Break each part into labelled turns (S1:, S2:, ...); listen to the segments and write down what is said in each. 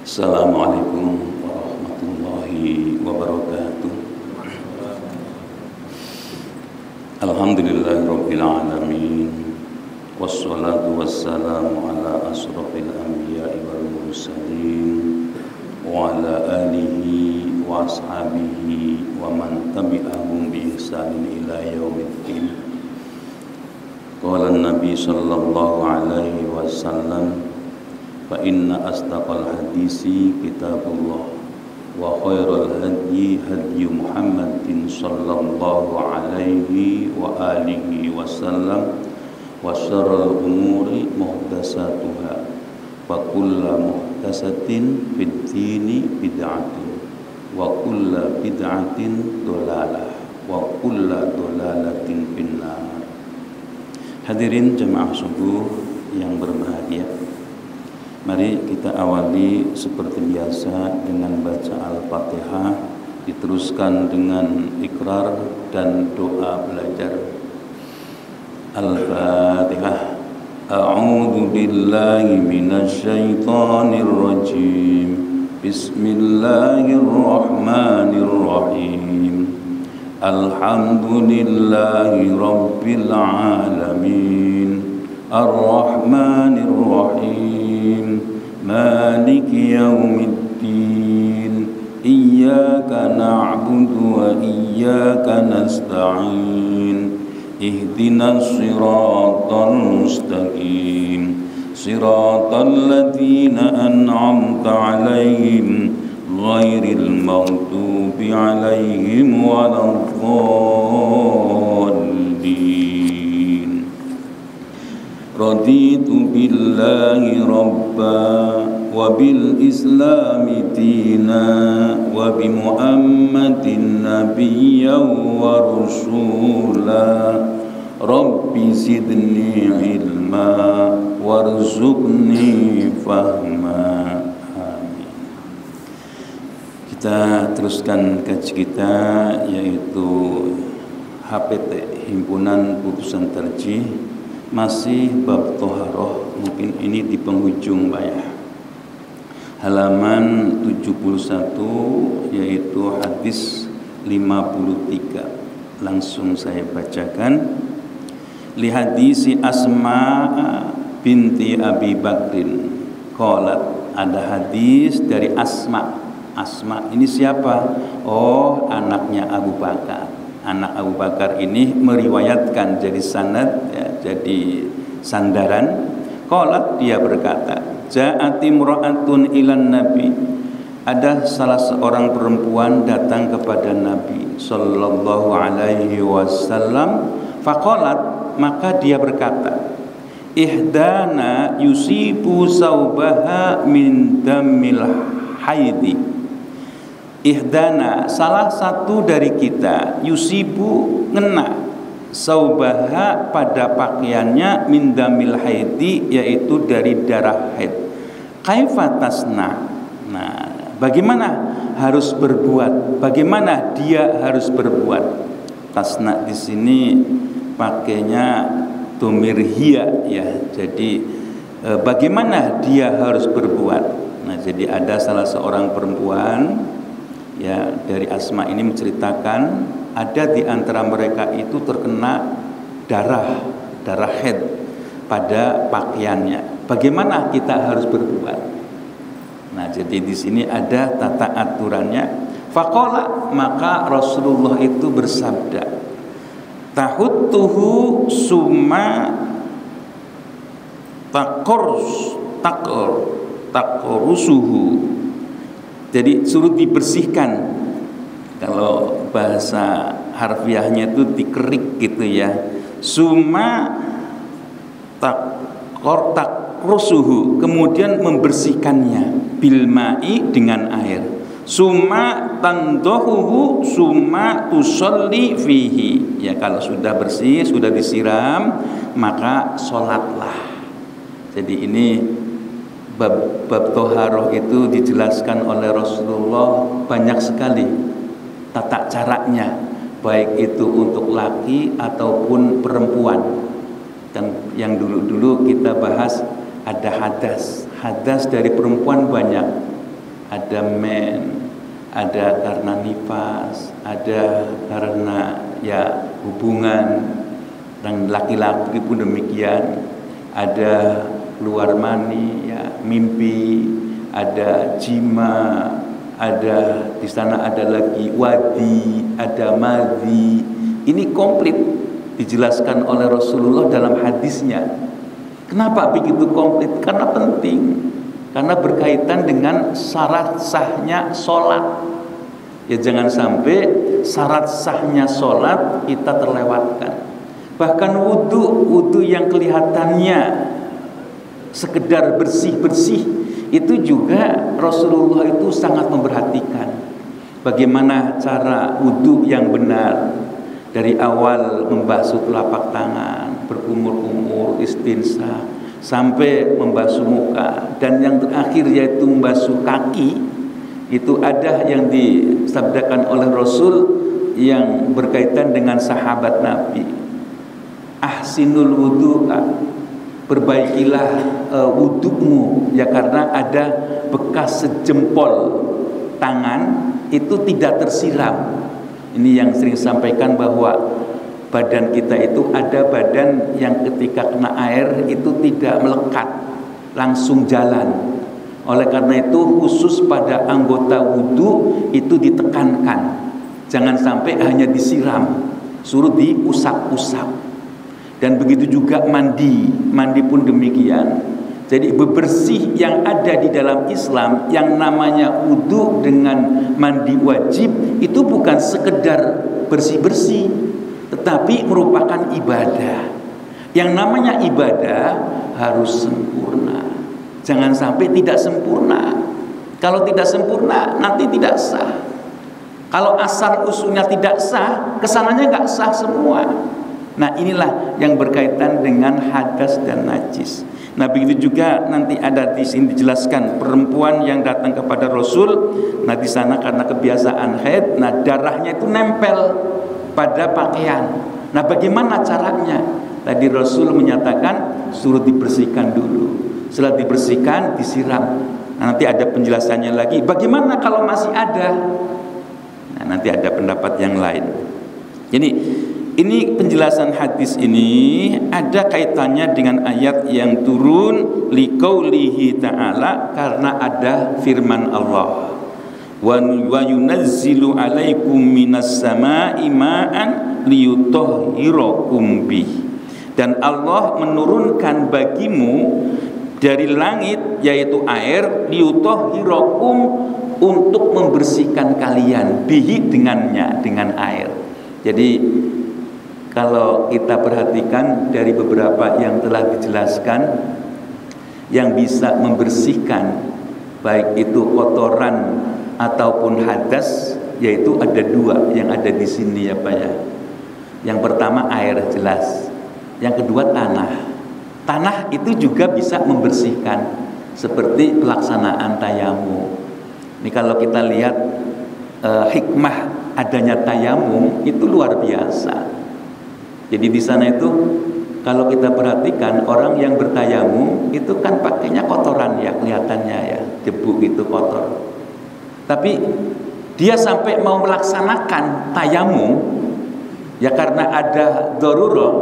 S1: Assalamualaikum warahmatullahi wabarakatuh. Alhamdulillahirabbil alamin. Wassalatu wassalamu ala asrofil anbiya'i wal mursalin wa ala alihi wa ashabihi wa man tabi'ahum bi ihsanin ila yaumiddin. Qala an-nabi sallallahu alaihi wasallam, fa inna asdaqal hadisi kitabullah wa khairal hadyi hadyu Muhammadin sallallahu alaihi wa alihi wasallam wa syarrul umuri muhdatsatuha wa kullu muhdatsatin fid dini bid'atun wa kullu bid'atin dhalalah wa kullu dhalalatin finnar. Hadirin jemaah subuh yang berbahagia, mari kita awali seperti biasa dengan baca Al-Fatihah, diteruskan dengan ikrar dan doa belajar. Al-Fatihah. A'udzu billahi minasy syaithanir rajim. Bismillahirrahmanirrahim. Alhamdulillahi rabbil alamin. Ar-Rahmanir Rahim. Maliki yaumiddin. Iyyaka na'budu wa iyyaka nasta'in. Ihdinas siratal mustaqim. Siratal ladzina an'amta 'alaihim ghairil maghdubi 'alaihim waladdallin. Raditu billahi rabba wa bil islami dina wa bi muhammadin nabiyya wa rasula. Rabbi zidni ilma warzuqni fahma. Amin. Kita teruskan kaji kita, yaitu HPT, Himpunan Putusan Tarjih, masih bab Toharoh. Mungkin ini di penghujung Pak ya, halaman 71, yaitu hadis 53. Langsung saya bacakan. Li hadisi Asma binti Abi Bakrin qalat, ada hadis dari Asma. Asma ini siapa? Oh, anaknya Abu Bakar. Anak Abu Bakar ini meriwayatkan, jadi sanad ya, jadi sandaran. Qalat, dia berkata, ja'ati imra'atun ilan nabi. Ada salah seorang perempuan datang kepada Nabi sallallahu alaihi wasallam. Faqalat, maka dia berkata, ihdana yusibu saubaha min damil haidi. Ihdana, salah satu dari kita, yusibu, ngena, saubaha, pada pakaiannya, min damil haidi, yaitu dari darah haid. Kaifa tasna. Nah, bagaimana harus berbuat? Bagaimana dia harus berbuat? Tasna di sini pakainya domir hiya ya. Jadi bagaimana dia harus berbuat? Nah, jadi ada salah seorang perempuan ya dari Asma ini menceritakan, ada di antara mereka itu terkena darah haid pada pakaiannya. Bagaimana kita harus berbuat? Nah, jadi di sini ada tata aturannya. Faqala, maka Rasulullah itu bersabda, tahuttuhu summa takorusuhu. Jadi suruh dibersihkan. Kalau bahasa harfiahnya itu dikerik gitu ya. Summa takrusuhu, kemudian membersihkannya bilma'i, dengan air. Summa tandohuhu summa tusolli fihi. Ya, kalau sudah bersih, sudah disiram, maka sholatlah. Jadi ini bab toharoh itu dijelaskan oleh Rasulullah banyak sekali tata caranya, baik itu untuk laki ataupun perempuan. Dan yang dulu-dulu kita bahas ada hadas dari perempuan banyak. ada men, ada karena nifas, ada karena ya hubungan, dan laki-laki pun demikian, ada keluar mani, ya mimpi, ada jima, ada di sana ada lagi wadi, ada madhi. Ini komplit dijelaskan oleh Rasulullah dalam hadisnya. Kenapa begitu komplit? Karena penting. Karena berkaitan dengan syarat sahnya sholat. Ya jangan sampai syarat sahnya sholat kita terlewatkan. Bahkan wudhu yang kelihatannya sekedar bersih-bersih, itu juga Rasulullah itu sangat memperhatikan bagaimana cara wudhu yang benar. Dari awal membasuh telapak tangan, berkumur-kumur, istinsya, sampai membasuh muka, dan yang terakhir yaitu membasuh kaki. Itu ada yang disabdakan oleh Rasul yang berkaitan dengan sahabat Nabi. Ahsinul wudu'a, perbaikilah wudhumu, ya karena ada bekas sejempol tangan itu tidak tersiram. Ini yang sering sampaikan bahwa badan kita itu ada badan yang ketika kena air itu tidak melekat, langsung jalan. Oleh karena itu khusus pada anggota wudhu itu ditekankan, jangan sampai hanya disiram, suruh diusap-usap. Dan begitu juga mandi pun demikian. Jadi bebersih yang ada di dalam Islam yang namanya wudhu dengan mandi wajib itu bukan sekedar bersih-bersih, tetapi merupakan ibadah. Yang namanya ibadah harus sempurna. Jangan sampai tidak sempurna. Kalau tidak sempurna nanti tidak sah. Kalau asal usulnya tidak sah, kesananya nggak sah semua. Nah inilah yang berkaitan dengan hadas dan najis. Nah begitu juga nanti ada di sini dijelaskan perempuan yang datang kepada Rasul. Nah di sana karena kebiasaan haid, nah darahnya itu nempel pada pakaian. Nah bagaimana caranya? Tadi Rasul menyatakan suruh dibersihkan dulu. Setelah dibersihkan disiram. Nah, nanti ada penjelasannya lagi. Bagaimana kalau masih ada? Nah nanti ada pendapat yang lain. Jadi ini penjelasan hadis ini ada kaitannya dengan ayat yang turun liqaulihi ta'ala, karena ada firman Allah wa yunazzilu 'alaikum minas sama'i ma'an liyutahhirakum bih, dan Allah menurunkan bagimu dari langit yaitu air, liyutahhirakum, untuk membersihkan kalian, bihi dengannya, dengan air. Jadi kalau kita perhatikan dari beberapa yang telah dijelaskan, yang bisa membersihkan baik itu kotoran ataupun hadas, yaitu ada dua yang ada di sini ya Pak ya. Yang pertama air jelas, yang kedua tanah. Tanah itu juga bisa membersihkan, seperti pelaksanaan tayamum. Ini kalau kita lihat hikmah adanya tayamum itu luar biasa. Jadi di sana itu kalau kita perhatikan orang yang bertayamum itu kan pakainya kotoran ya, kelihatannya ya, debu gitu kotor. Tapi dia sampai mau melaksanakan tayamum ya karena ada darurah,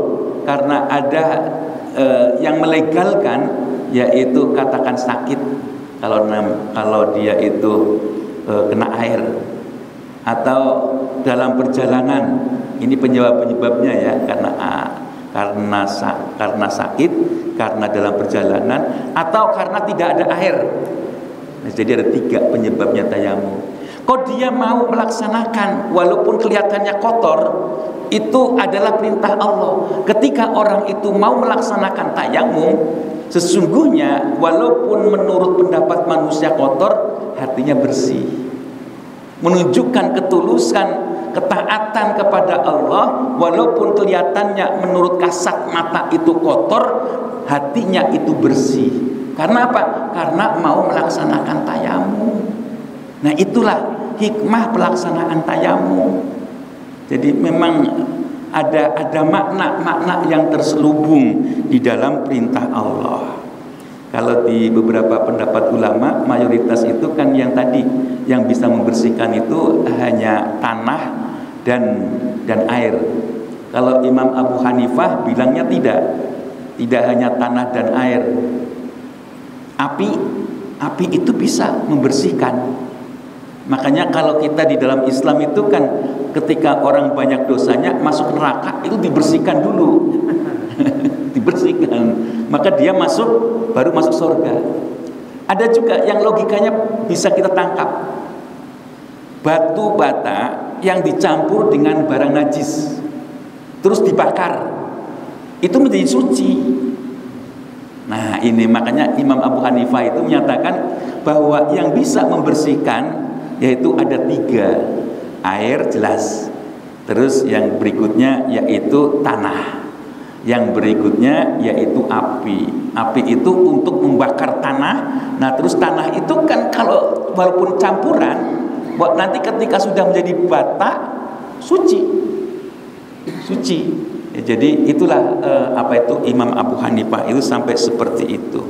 S1: karena ada yang melegalkan, yaitu katakan sakit kalau dia itu kena air, atau dalam perjalanan. Ini penyebab-penyebabnya ya, karena sakit, karena dalam perjalanan, atau karena tidak ada air. Nah, jadi ada 3 penyebabnya tayamum. Kok dia mau melaksanakan walaupun kelihatannya kotor, itu adalah perintah Allah. Ketika orang itu mau melaksanakan tayamum, sesungguhnya walaupun menurut pendapat manusia kotor, hatinya bersih, menunjukkan ketulusan, ketaatan kepada Allah. Walaupun kelihatannya menurut kasat mata itu kotor, hatinya itu bersih. Karena apa? Karena mau melaksanakan tayamum. Nah itulah hikmah pelaksanaan tayamum. Jadi memang ada makna-makna yang terselubung di dalam perintah Allah. Kalau di beberapa pendapat ulama, mayoritas itu kan yang tadi, yang bisa membersihkan itu hanya tanah dan air. Kalau Imam Abu Hanifah bilangnya tidak hanya tanah dan air. Api itu bisa membersihkan. Makanya kalau kita di dalam Islam itu kan ketika orang banyak dosanya masuk neraka itu dibersihkan dulu. Dibersihkan, maka dia baru masuk surga. Ada juga yang logikanya bisa kita tangkap. Batu bata yang dicampur dengan barang najis terus dibakar itu menjadi suci. Nah ini makanya Imam Abu Hanifah itu menyatakan bahwa yang bisa membersihkan yaitu ada 3. Air jelas, terus yang berikutnya yaitu tanah, yang berikutnya yaitu api. Api itu untuk membakar tanah. Nah terus tanah itu kan kalau walaupun campuran, nanti ketika sudah menjadi bata suci. Ya, jadi itulah Imam Abu Hanifah itu sampai seperti itu.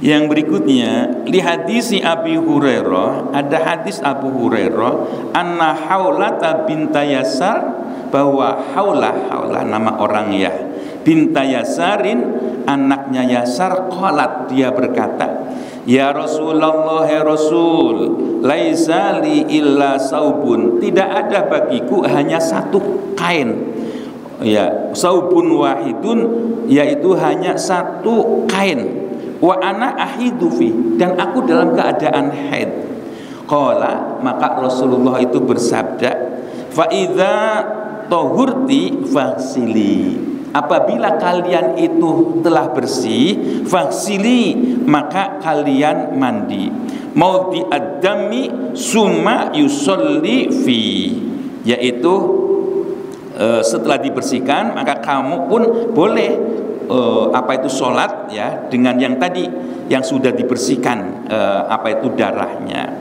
S1: Yang berikutnya li hadisi Abi Hurairah, ada hadis Abu Hurairah anna Haulata binta Yasar, bahwa Haulah nama orang ya, binta Yasarin anaknya Yasar, qalat dia berkata, ya Rasulullah ya Rasul, laisa li illa saubun, tidak ada bagiku hanya satu kain, ya saubun wahidun, yaitu hanya satu kain, wa ana ahidu fi, dan aku dalam keadaan haid. Qala, maka Rasulullah itu bersabda, fa idza tohurti faksili, apabila kalian itu telah bersih, faksili, maka kalian mandi, maudi ad-dami summa yusolli fi, yaitu setelah dibersihkan maka kamu pun boleh sholat ya dengan yang tadi yang sudah dibersihkan darahnya.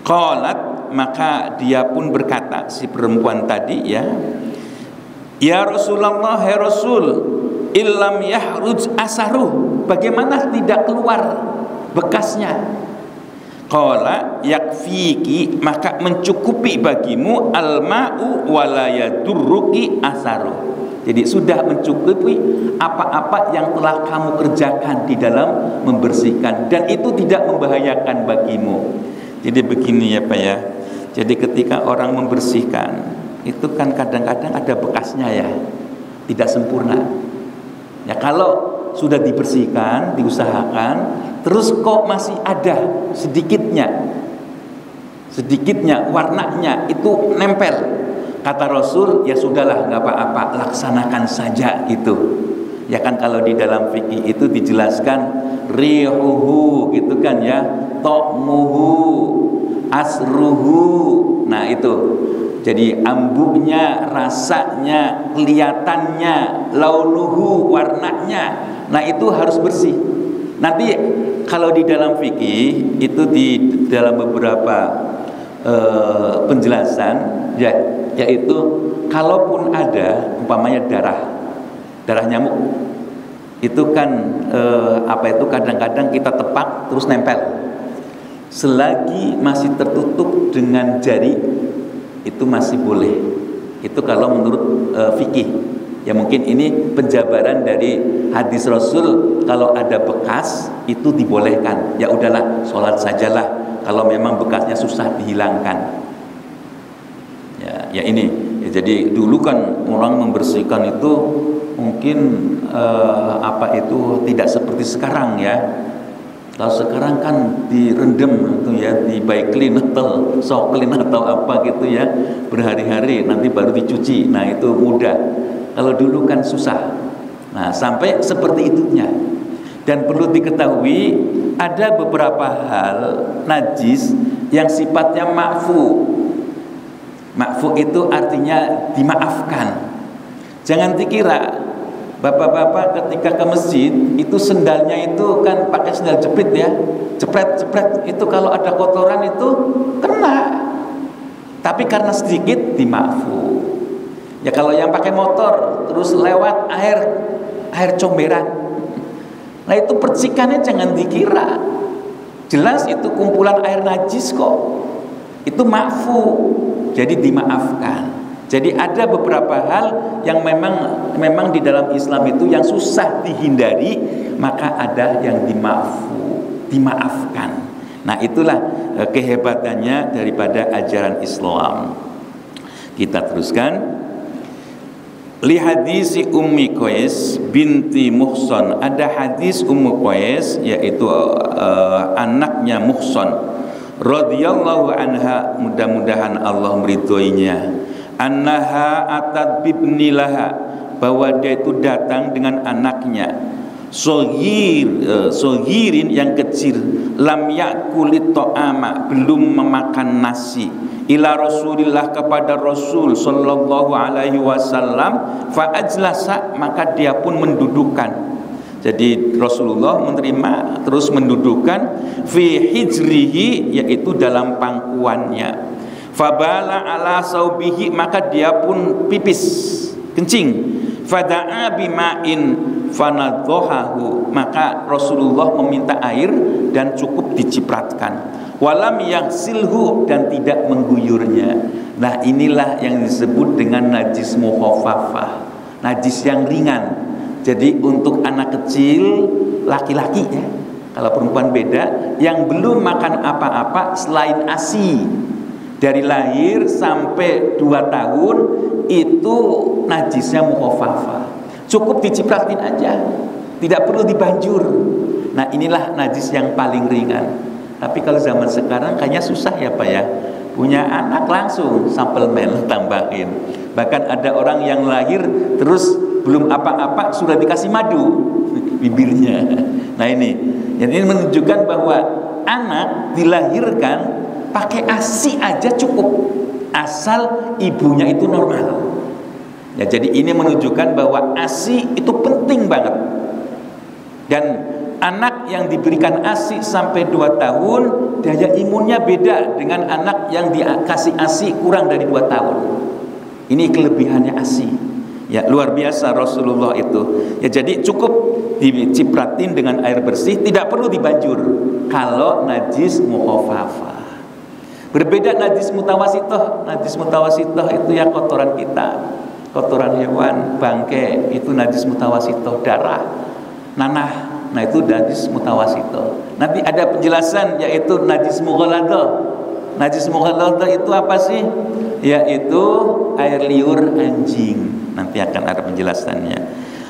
S1: Qalat, maka dia pun berkata, si perempuan tadi ya Rasulullah ya Rasul, illam yahruj asaruh, bagaimana tidak keluar bekasnya? Qala yakfiki, maka mencukupi bagimu alma'u wala yadurruki asaruh. Jadi sudah mencukupi apa-apa yang telah kamu kerjakan di dalam membersihkan, dan itu tidak membahayakan bagimu. Jadi begini ya Pak ya. Jadi ketika orang membersihkan itu kan kadang-kadang ada bekasnya ya, tidak sempurna. Ya kalau sudah dibersihkan, diusahakan, terus kok masih ada sedikitnya warnanya itu nempel. Kata Rasul, ya sudahlah, nggak apa-apa, laksanakan saja itu. Ya kan kalau di dalam fikih itu dijelaskan rihuhu gitu kan ya, ta'muhu, asruhu. Nah itu. Jadi ambunya, rasanya, kelihatannya, launuhu, warnanya. Nah itu harus bersih. Nanti kalau di dalam fikih itu di dalam beberapa penjelasan yaitu kalaupun ada umpamanya darah nyamuk itu kan kadang-kadang kita tepak terus nempel, selagi masih tertutup dengan jari itu masih boleh. Itu kalau menurut fikih. Ya mungkin ini penjabaran dari hadis Rasul, kalau ada bekas itu dibolehkan. Ya udahlah, sholat sajalah kalau memang bekasnya susah dihilangkan. Ya ini. Ya, jadi dulu kan orang membersihkan itu mungkin tidak seperti sekarang ya. Kalau sekarang kan direndam itu ya, dibaiklin atau soklin atau apa gitu ya, berhari-hari nanti baru dicuci. Nah itu mudah. Kalau dulu kan susah. Nah sampai seperti itunya. Dan perlu diketahui ada beberapa hal najis yang sifatnya ma'fu. Ma'fu itu artinya dimaafkan. Jangan dikira bapak-bapak ketika ke masjid itu sendalnya itu kan pakai sendal jepit ya, jepret itu kalau ada kotoran itu kena. Tapi karena sedikit dimaafu. Ya kalau yang pakai motor terus lewat air comberan, Nah itu percikannya jangan dikira jelas itu kumpulan air najis kok. Itu ma'fu, jadi dimaafkan. Jadi ada beberapa hal yang memang di dalam Islam itu yang susah dihindari, maka ada yang dimaafkan. Nah itulah kehebatannya daripada ajaran Islam. Kita teruskan. Li hadisi Ummi Qais binti Muhsan, ada hadis Ummu Qais yaitu anaknya Muhsan radhiyallahu anha, mudah-mudahan Allah meridhoinya, annaha atat bibnilaha, bahwa dia itu datang dengan anaknya sogirin yang kecil, lam yakulit to'ama, belum memakan nasi, ila Rasulillah, kepada Rasul sallallahu alaihi wasallam, fa ajlasa, maka dia pun mendudukkan. Jadi Rasulullah menerima terus mendudukkan, fi hijrihi, yaitu dalam pangkuannya, fabala ala saubihi, maka dia pun pipis kencing, fada'a bima'in fanadhahu, maka Rasulullah meminta air dan cukup dicipratkan, walam yaghsilhu, dan tidak mengguyurnya. Nah inilah yang disebut dengan najis mukhaffafah, najis yang ringan. Jadi untuk anak kecil laki-laki ya, kalau perempuan beda, yang belum makan apa-apa selain ASI dari lahir sampai 2 tahun, itu najisnya mukhaffafah, cukup dicipratin aja, tidak perlu dibanjur. Nah inilah najis yang paling ringan. Tapi kalau zaman sekarang kayaknya susah ya Pak ya, punya anak langsung suplemen tambahin. Bahkan ada orang yang lahir terus belum apa-apa sudah dikasih madu bibirnya. Nah ini menunjukkan bahwa anak dilahirkan pakai ASI aja cukup, asal ibunya itu normal. Ya, jadi ini menunjukkan bahwa ASI itu penting banget. Dan anak yang diberikan ASI sampai 2 tahun, daya imunnya beda dengan anak yang dikasih ASI kurang dari 2 tahun. Ini kelebihannya ASI. Ya, luar biasa Rasulullah itu. Ya, jadi cukup dicipratin dengan air bersih, tidak perlu dibanjur kalau najis mukhaffafah. Berbeda najis mutawasithah. Najis mutawasithah itu ya kotoran kita, kotoran hewan, bangkai, itu najis mutawasithah, darah, nanah. Nah itu najis mutawasithah. Nanti ada penjelasan yaitu najis mughalladah. Najis mughalladah itu apa sih? Yaitu air liur anjing. Nanti akan ada penjelasannya.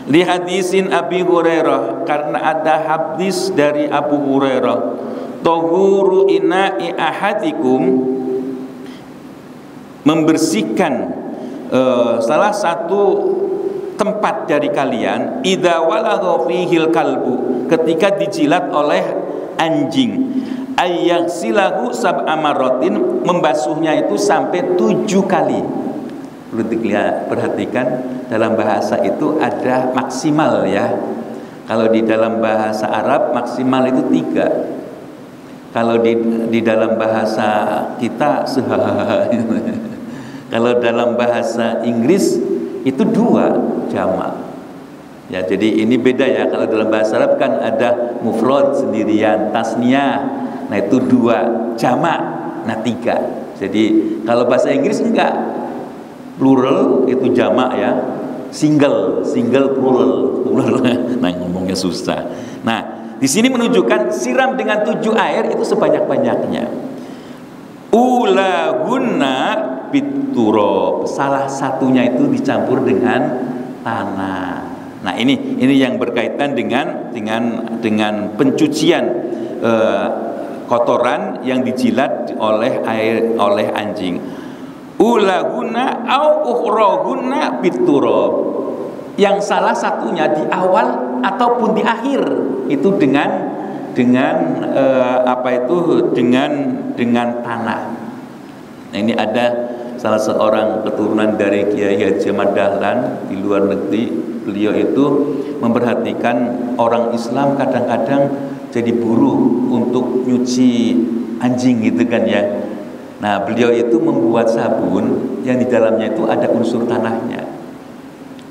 S1: Li hadisin Abi Hurairah, karena ada hadis dari Abu Hurairah, tahuru ina'i ahadikum, membersihkan salah satu tempat dari kalian, idza walagha fihil kalbu, ketika dijilat oleh anjing, ayyaghsilahu sab'a marratin, membasuhnya itu sampai 7 kali. Perlu diperhatikan, dalam bahasa itu ada maksimal ya. Kalau di dalam bahasa Arab maksimal itu 3. Kalau di dalam bahasa kita kalau dalam bahasa Inggris itu 2 jamak. Ya, jadi ini beda ya. Kalau dalam bahasa Arab kan ada mufrad sendirian, tasniyah. Nah itu 2, jamak. Nah 3. Jadi kalau bahasa Inggris enggak, plural itu jamak ya, single plural. Nah ngomongnya susah. Nah di sini menunjukkan siram dengan 7 air itu sebanyak-banyaknya. Ulahunna biturab, salah satunya itu dicampur dengan tanah. Nah ini yang berkaitan dengan pencucian kotoran yang dijilat oleh anjing. Ulahunna au ukhrahunna biturab, yang salah satunya di awal ataupun di akhir itu dengan tanah. Nah ini ada salah seorang keturunan dari Kiai Haji Ahmad Dahlan di luar negeri. Beliau itu memperhatikan orang Islam kadang-kadang jadi buruh untuk nyuci anjing gitu kan ya. Nah beliau itu membuat sabun yang di dalamnya itu ada unsur tanahnya.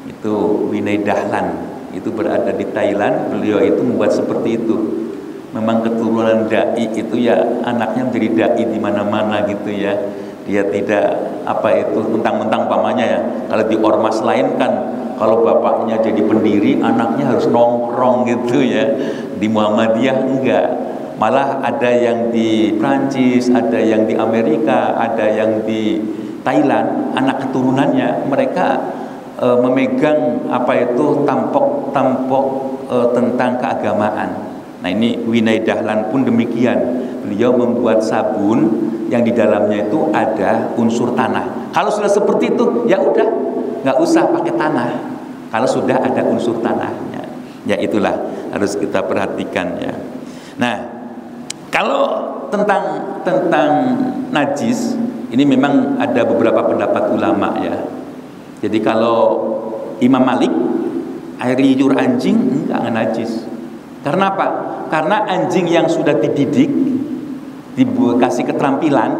S1: Itu Winai Dahlan itu berada di Thailand. Beliau itu membuat seperti itu. Memang keturunan dai itu ya anaknya menjadi dai di mana-mana gitu ya. Dia tidak mentang-mentang pamannya ya. Kalau di ormas lain kan kalau bapaknya jadi pendiri, anaknya harus nongkrong gitu ya. Di Muhammadiyah enggak. Malah ada yang di Prancis, ada yang di Amerika, ada yang di Thailand, anak keturunannya mereka memegang tampok tentang keagamaan. Nah ini Winai Dahlan pun demikian. Beliau membuat sabun yang di dalamnya itu ada unsur tanah. Kalau sudah seperti itu, ya udah, nggak usah pakai tanah. Kalau sudah ada unsur tanahnya, ya itulah harus kita perhatikan ya. Nah, kalau tentang najis, ini memang ada beberapa pendapat ulama ya. Jadi kalau Imam Malik, air liur anjing enggak najis. Karena apa? Karena anjing yang sudah dididik, dikasih keterampilan,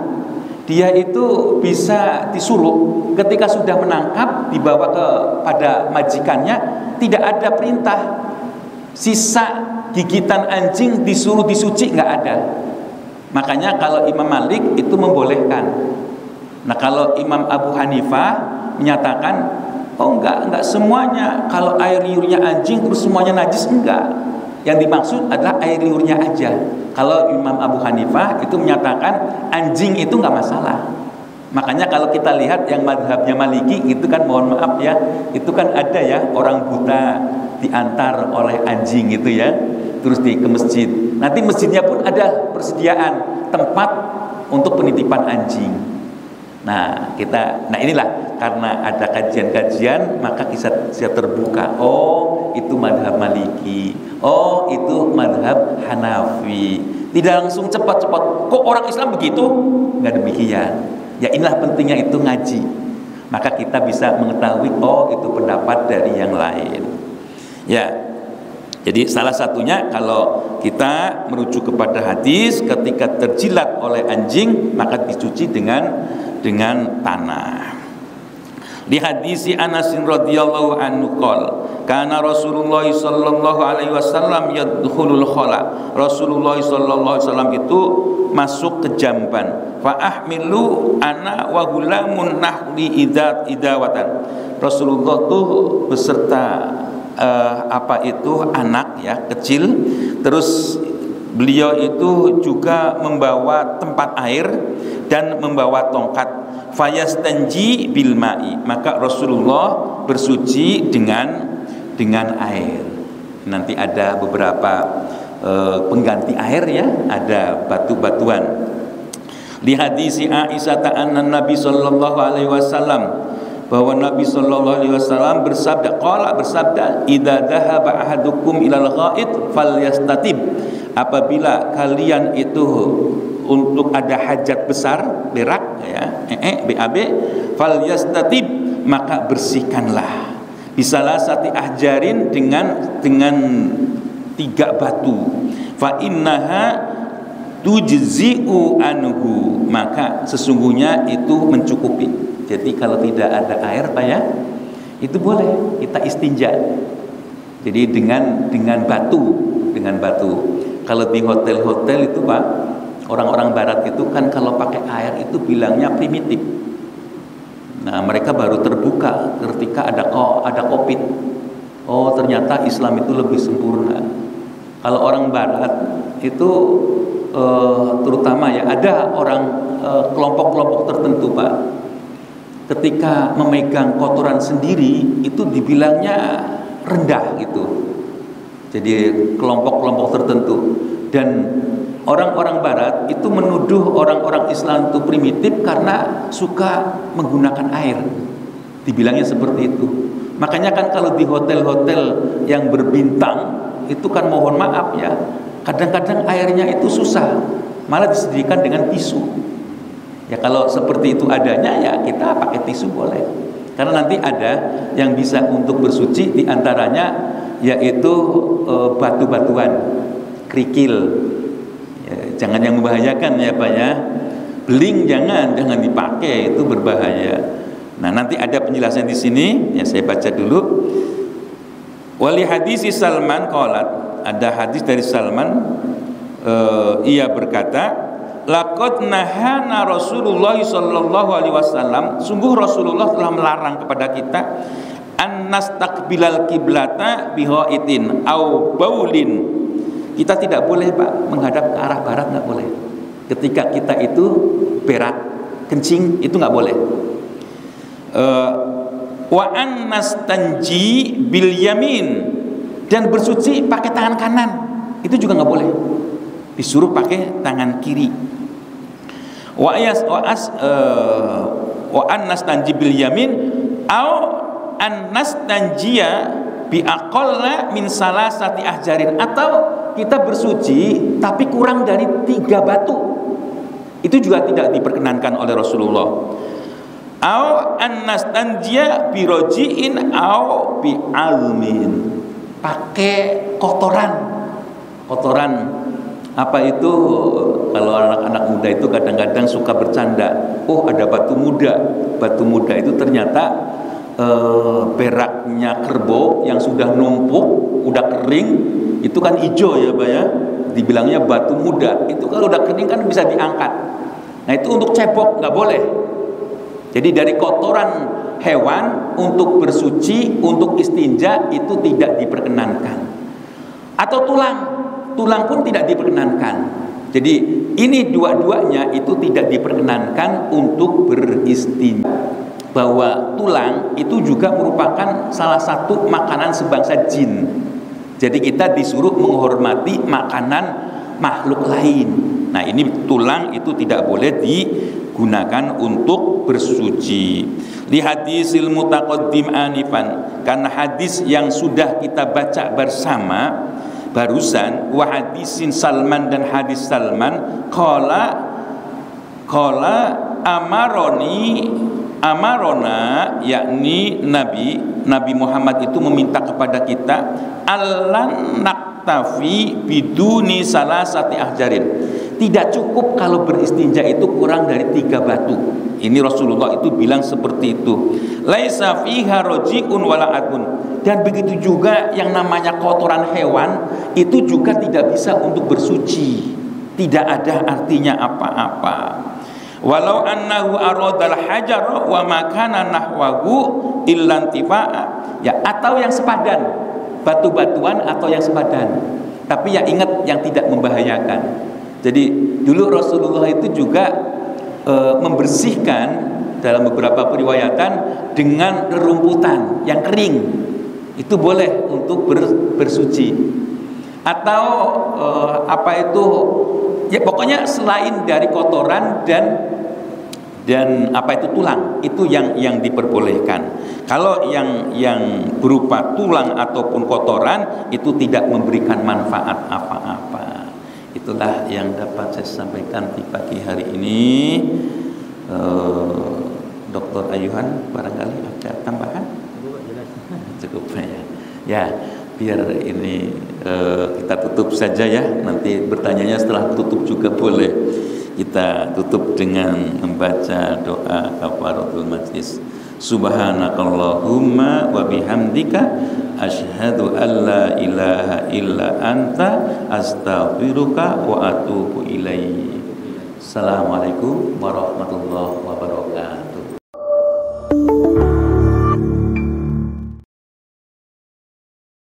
S1: dia itu bisa disuruh ketika sudah menangkap, dibawa kepada majikannya, tidak ada perintah sisa gigitan anjing disuruh disuci, nggak ada. Makanya kalau Imam Malik itu membolehkan. Nah kalau Imam Abu Hanifah menyatakan, oh enggak semuanya. Kalau air liurnya anjing terus semuanya najis, enggak. Yang dimaksud adalah air liurnya aja. Kalau Imam Abu Hanifah itu menyatakan anjing itu enggak masalah. Makanya kalau kita lihat yang madhabnya Maliki itu kan, mohon maaf ya, itu kan ada ya orang buta diantar oleh anjing itu ya, terus ke masjid. Nanti masjidnya pun ada persediaan tempat untuk penitipan anjing. Nah inilah karena ada kajian-kajian maka bisa terbuka. Oh itu madhab Maliki, oh itu madhab Hanafi. Tidak langsung cepat-cepat. Kok orang Islam begitu? Nggak demikian. Ya inilah pentingnya itu ngaji. Maka kita bisa mengetahui oh itu pendapat dari yang lain. Ya. Jadi salah satunya kalau kita merujuk kepada hadis, ketika terjilat oleh anjing maka dicuci dengan tanah. Di hadis Anas radhiyallahu anhu qol, kana Rasulullah sallallahu alaihi wasallam yadkhulul khala. Rasulullah sallallahu alaihi wasallam itu masuk ke jamban. Fa ahmilu ana wa gulamun nahli idawatan. Rasulullah tuh beserta anak ya kecil, terus beliau itu juga membawa tempat air dan membawa tongkat. Fayastanji bil ma'i, maka Rasulullah bersuci dengan air. Nanti ada beberapa pengganti air ya, ada batu-batuan. Di hadis Aisyah anna Nabi sallallahu alaihi wasallam, bahwa Nabi sallallahu alaihi wasallam bersabda, idza dhahaba ahadukum ilal ghaid falyastatib. Apabila kalian itu untuk ada hajat besar, berak ya, BAB, falyastatib, maka bersihkanlah. Bisalah sati ahjarin dengan 3 batu. Fa innaha tujzi'u anhu, maka sesungguhnya itu mencukupi. Jadi kalau tidak ada air Pak ya, itu boleh kita istinja. Jadi dengan batu. Kalau di hotel-hotel itu Pak, orang-orang barat itu kan kalau pakai air itu bilangnya primitif. Nah, mereka baru terbuka ketika ada Covid. Oh, ternyata Islam itu lebih sempurna. Kalau orang barat itu terutama ya ada orang kelompok-kelompok tertentu Pak, ketika memegang kotoran sendiri itu dibilangnya rendah gitu. Jadi kelompok-kelompok tertentu, dan orang-orang barat itu menuduh orang-orang Islam itu primitif karena suka menggunakan air. Dibilangnya seperti itu. Makanya kan kalau di hotel-hotel yang berbintang itu kan mohon maaf ya, kadang-kadang airnya itu susah, malah disediakan dengan tisu. Ya kalau seperti itu adanya ya kita pakai tisu boleh. Karena nanti ada yang bisa untuk bersuci, diantaranya yaitu batu-batuan, kerikil. Ya, jangan yang membahayakan ya Pak ya. Beling jangan dipakai, itu berbahaya. Nah nanti ada penjelasan di sini, ya saya baca dulu. Wali hadis Salman qalat, ada hadis dari Salman, ia berkata, laqad nahana Rasulullah sallallahu alaihi wasallam, sungguh Rasulullah telah melarang kepada kita an nastaqbilal kiblata bihaitin au baulin. Kita tidak boleh Pak menghadap ke arah barat, nggak boleh. Ketika kita itu berak, kencing, itu nggak boleh. Wa an nastanji bil yamin, dan bersuci pakai tangan kanan, itu juga nggak boleh. Disuruh pakai tangan kiri. Wa an nastanji bil yamin au an nastanjiya bi aqalla min salasati ahjarin, atau kita bersuci tapi kurang dari 3 batu, itu juga tidak diperkenankan oleh Rasulullah. Au annastanjiya bi rojiin au bi almin, pakai kotoran apa itu, kalau anak-anak muda itu kadang-kadang suka bercanda, oh ada batu muda itu ternyata beraknya kerbau yang sudah numpuk, udah kering, itu kan hijau ya Pak ya, dibilangnya batu muda. Itu kalau udah kering kan bisa diangkat. Nah itu untuk cebok nggak boleh. Jadi dari kotoran hewan untuk bersuci, untuk istinja itu tidak diperkenankan. Atau tulang pun tidak diperkenankan. Jadi ini dua-duanya itu tidak diperkenankan untuk beristinja. Bahwa tulang itu juga merupakan salah satu makanan sebangsa jin. Jadi kita disuruh menghormati makanan makhluk lain. Nah ini tulang itu tidak boleh digunakan untuk bersuci. Li hadisil mutaqaddim anifan, karena hadis yang sudah kita baca bersama barusan, wa hadisin Salman, dan hadis Salman, qala amarona, yakni Nabi Muhammad itu meminta kepada kita allan naktafi biduni salasati ahjarin, tidak cukup kalau beristinja itu kurang dari 3 batu. Ini Rasulullah itu bilang seperti itu. Laisa fiha rojiun wala adun, dan begitu juga yang namanya kotoran hewan itu juga tidak bisa untuk bersuci, tidak ada artinya apa-apa. Walau annahu aradal hajar wa makana nahwahu illantifa'a, ya, atau yang sepadan, batu-batuan atau yang sepadan, tapi ya ingat yang tidak membahayakan. Jadi dulu Rasulullah itu juga membersihkan dalam beberapa periwayatan dengan rerumputan yang kering, itu boleh untuk bersuci. Atau apa itu, ya pokoknya selain dari kotoran dan apa itu tulang, itu yang diperbolehkan. Kalau yang berupa tulang ataupun kotoran itu tidak memberikan manfaat apa-apa. Itulah yang dapat saya sampaikan di pagi hari ini. Dr. Ayuhan barangkali ada tambahan? Cukup ya. Ya, biar ini kita tutup saja ya. Nanti bertanyanya setelah tutup juga boleh. Kita tutup dengan membaca doa kafaratul majlis. Subhanakallahumma wa bihamdika asyhadu an la ilaha illa anta astaghfiruka wa atubu ilaik. Assalamualaikum warahmatullahi wabarakatuh.